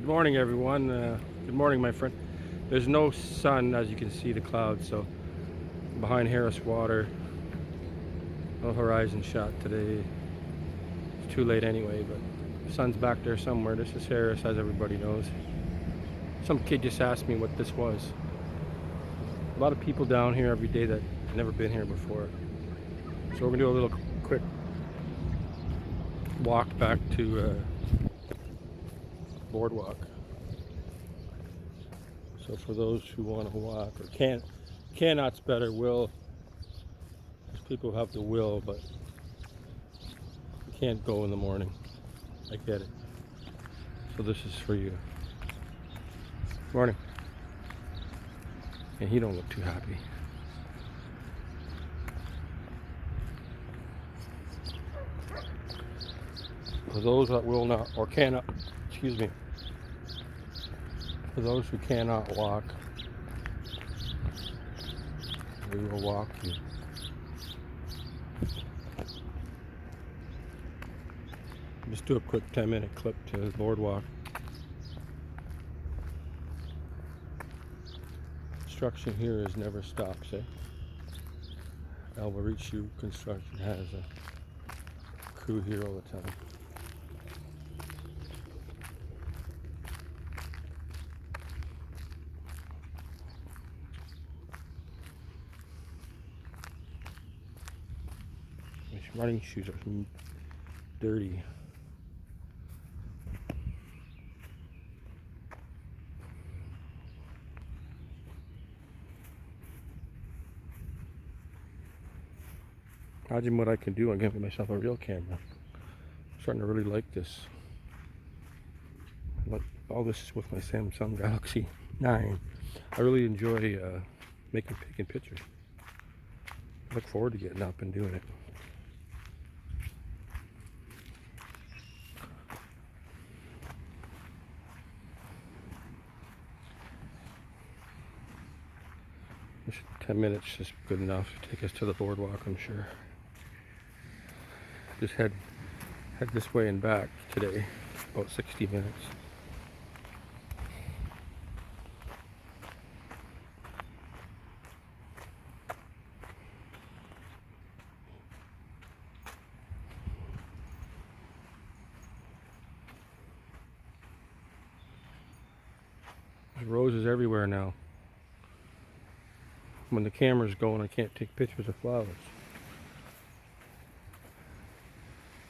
morning, everyone. Good morning, my friend. There's no sun, as you can see the clouds, so behind Harris Water. No horizon shot today. It's too late anyway, but the sun's back there somewhere. This is Harris, as everybody knows. Some kid just asked me what this was. A lot of people down here every day that never been here before. So we're gonna do a little quick walk back to boardwalk. So for those who want to walk or cannot's better, will. There's people who have the will, but you can't go in the morning. I get it. So this is for you. Morning. And he don't look too happy. For those that will not or cannot, excuse me, for those who cannot walk, we will walk you. Just do a quick 10-minute clip to the boardwalk. Construction here is never stops, eh? Alvarichu Construction has a crew here all the time. These running shoes are dirty. Imagine what I can do. I'm giving myself a real camera. I'm starting to really like this. Like all this is with my Samsung Galaxy 9. I really enjoy taking pictures. I look forward to getting up and doing it. This 10 minutes is good enough to take us to the boardwalk, I'm sure. Just head this way and back today, about 60 minutes. There's roses everywhere now. When the camera's going, I can't take pictures of flowers.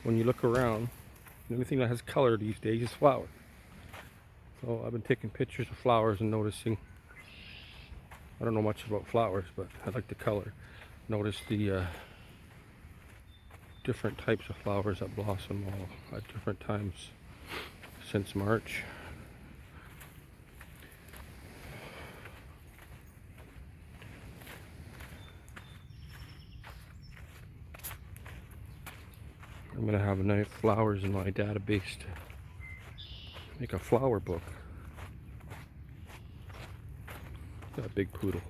When you look around, the only thing that has color these days is flowers. So I've been taking pictures of flowers and noticing, I don't know much about flowers, but I like the color. Notice the different types of flowers that blossom all at different times since March. I'm gonna have enough flowers in my database to make a flower book. That big poodle.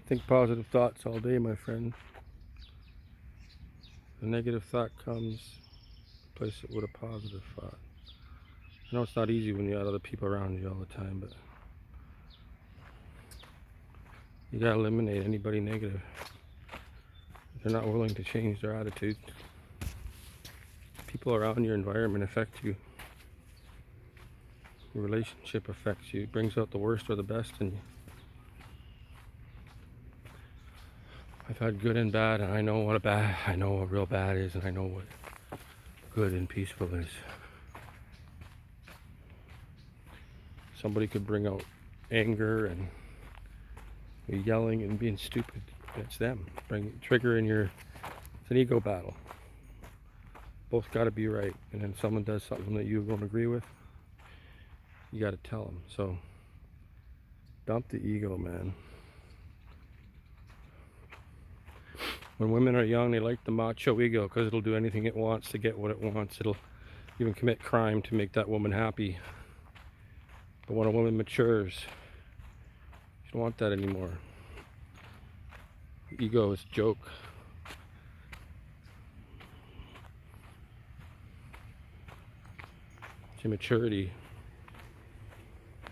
Think positive thoughts all day, my friend. A negative thought comes, replace it with a positive thought. I know it's not easy when you have other people around you all the time, but you gotta eliminate anybody negative. If they're not willing to change their attitude, people around your environment affect you. Your relationship affects you. It brings out the worst or the best in you. I've had good and bad, and I know what a real bad is, and I know what good and peaceful is. Somebody could bring out anger and yelling and being stupid. It's them. Trigger in your. It's an ego battle. both got to be right. And then someone does something that you don't agree with, you got to tell them. So dump the ego, man. When women are young, they like the macho ego because it'll do anything it wants to get what it wants. It'll even commit crime to make that woman happy. But when a woman matures, you don't want that anymore. Ego is a joke. It's immaturity.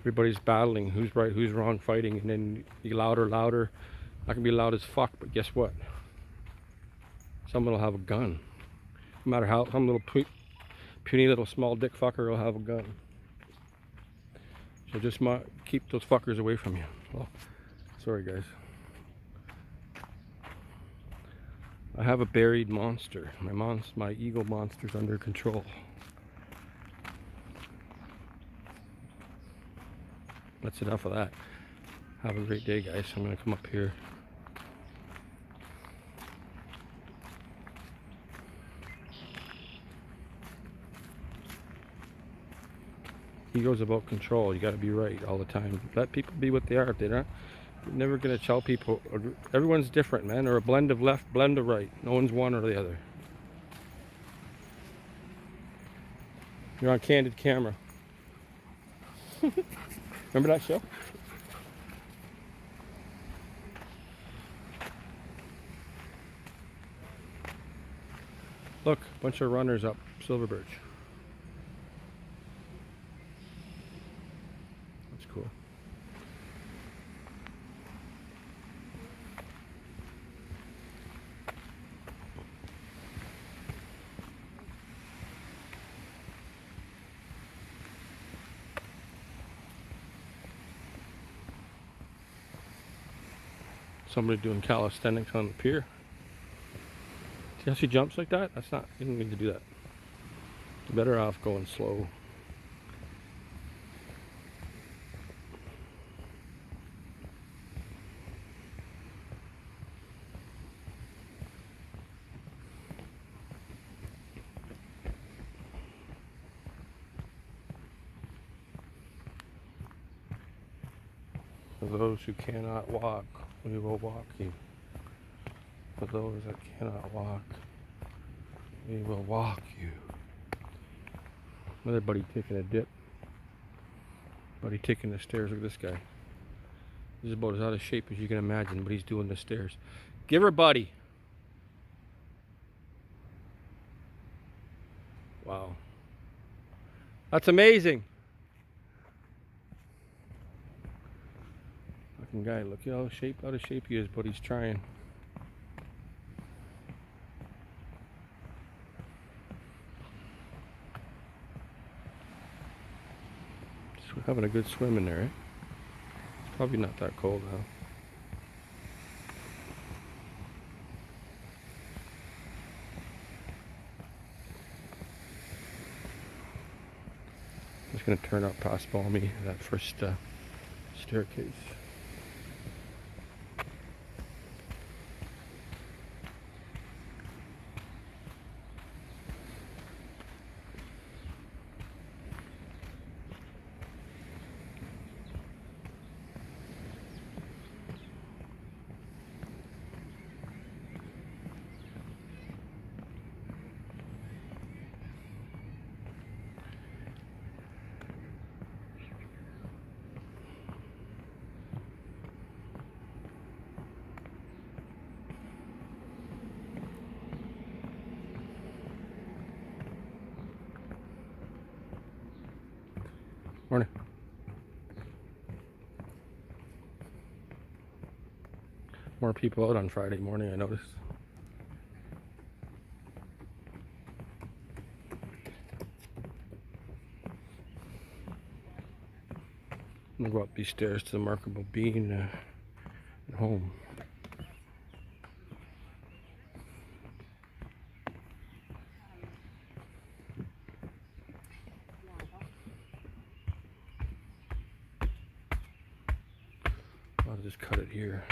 Everybody's battling, who's right, who's wrong, fighting, and then you louder. I can be loud as fuck, but guess what? Someone will have a gun. No matter how, some little puny little small dick fucker will have a gun. So just keep those fuckers away from you. Well, sorry guys. I have a buried monster. My ego monster's under control. That's enough of that. Have a great day, guys. I'm gonna come up here. Ego's about control. You got to be right all the time. Let people be what they are. If they're not, you're never gonna tell people. Everyone's different, man. Or a blend of left, blend of right. No one's one or the other. You're on Candid Camera. Remember that show? Look, a bunch of runners up Silver Birch. That's cool. Somebody doing calisthenics on the pier. See how she jumps like that? That's not, you don't need to do that. You're better off going slow. For those who cannot walk, we will walk you. For those that cannot walk, we will walk you. Another buddy taking a dip. Buddy taking the stairs. Look at this guy. He's about as out of shape as you can imagine, but he's doing the stairs. Give her, buddy. Wow. That's amazing. Fucking guy, look how out of shape he is, but he's trying. Just having a good swim in there, eh? It's probably not that cold now. I'm just going to turn up past Balmy, that first staircase. Morning. More people out on Friday morning, I noticed. I'm gonna go up these stairs to the Remarkable Bean at home. I'll just cut it here.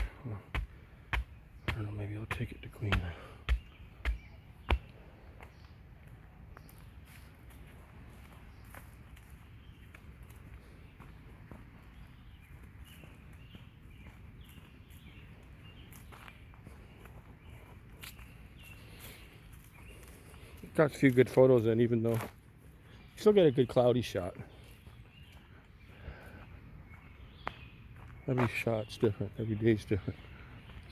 I don't know, maybe I'll take it to Queen. Got a few good photos in, even though you still get a good cloudy shot. Every shot's different. Every day's different.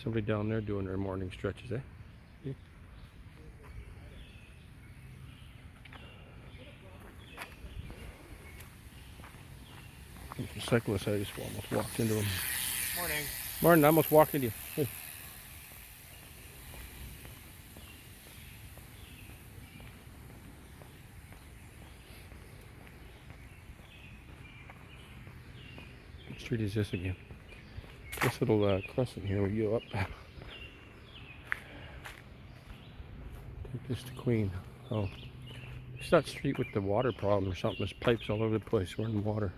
Somebody down there doing their morning stretches, eh? Yeah. The cyclist, I just almost walked into him. Morning. Morning, I almost walked into you. Hey. What street is this again? This little crescent here, we go up. Take this to Queen. Oh, it's that street with the water problem or something. There's pipes all over the place. We're in water.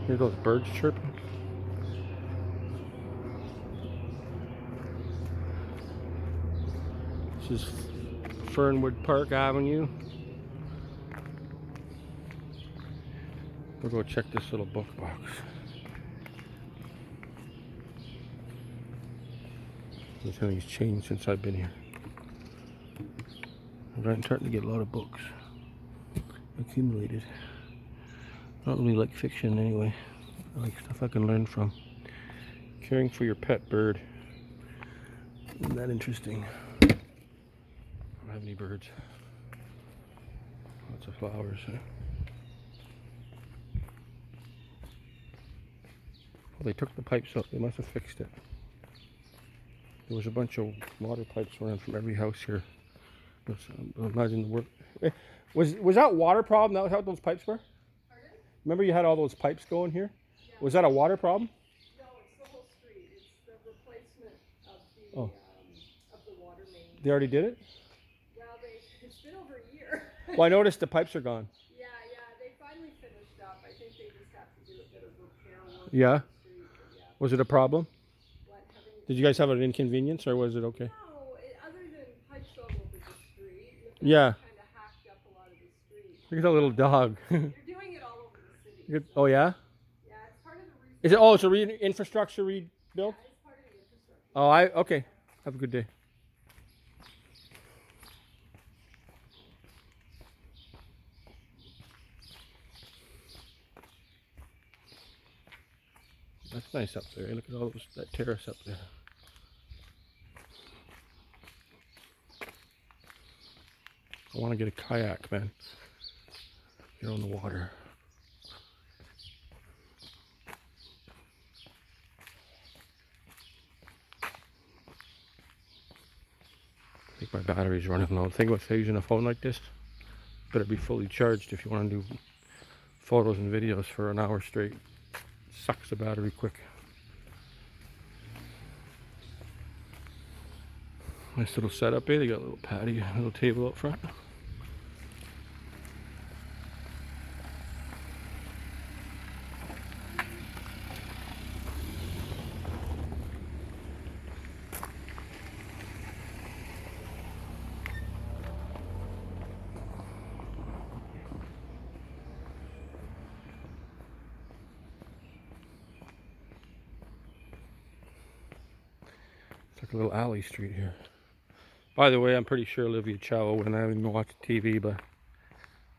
Hear those birds chirping? This is Fernwood Park Avenue. We'll go check this little book box. Nothing's changed since I've been here. I'm starting to get a lot of books accumulated. I don't really like fiction anyway. I like stuff I can learn from. Caring for your pet bird. Isn't that interesting? I don't have any birds. Lots of flowers. Huh? Well, they took the pipes out. They must have fixed it. There was a bunch of water pipes running from every house here. Imagine the work. Was that water problem? That was how those pipes were? Pardon? Remember you had all those pipes going here? Yeah. Was that a water problem? No, it's the whole street. It's the replacement of the water main. They already did it? Well, it's been over a year. Well, I noticed the pipes are gone. Yeah, they finally finished up. I think they just have to do a bit of repair work. Yeah. On the street, but yeah. Was it a problem? What, Did you guys have an inconvenience, or was it okay? No, other than pipes all over the street. Yeah. Kind of hacked up a lot of the street. Look at that little dog. You're doing it all over the city. So. Oh yeah? Yeah, it's part of the reason. Is it? Oh, it's a infrastructure rebuild? Yeah, it's part of the infrastructure. Oh, okay. Have a good day. That's nice up there. Look at all that terrace up there. I want to get a kayak, man. Get on the water. I think my battery's running low. The thing about using a phone like this, better be fully charged if you want to do photos and videos for an hour straight. Sucks the battery quick. Nice little setup here. They got a little patio, a little table up front. It's like a little alley street here. By the way, I'm pretty sure Olivia Chow will win. I haven't even watched TV, but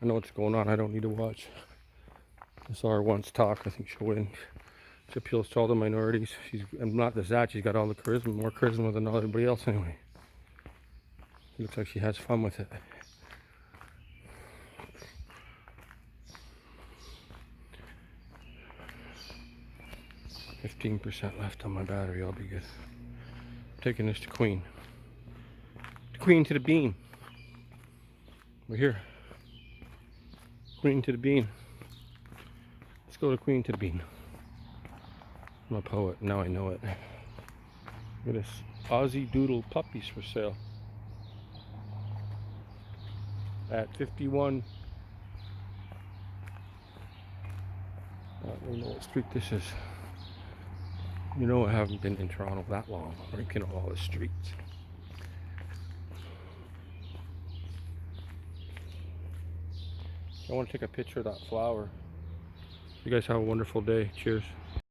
I know what's going on. I don't need to watch. I saw her once talk. I think she'll win. She appeals to all the minorities. And not just that, she's got all the charisma, more charisma than everybody else anyway. It looks like she has fun with it. %15 left on my battery. I'll be good. Taking this to Queen. Queen to the bean. We're here. Queen to the bean. Let's go to Queen to the bean. I'm a poet. Now I know it. Look at this. Aussie Doodle puppies for sale. at 51. I don't know what street this is. You know, I haven't been in Toronto that long. I'm looking at all the streets. I want to take a picture of that flower. You guys have a wonderful day. Cheers.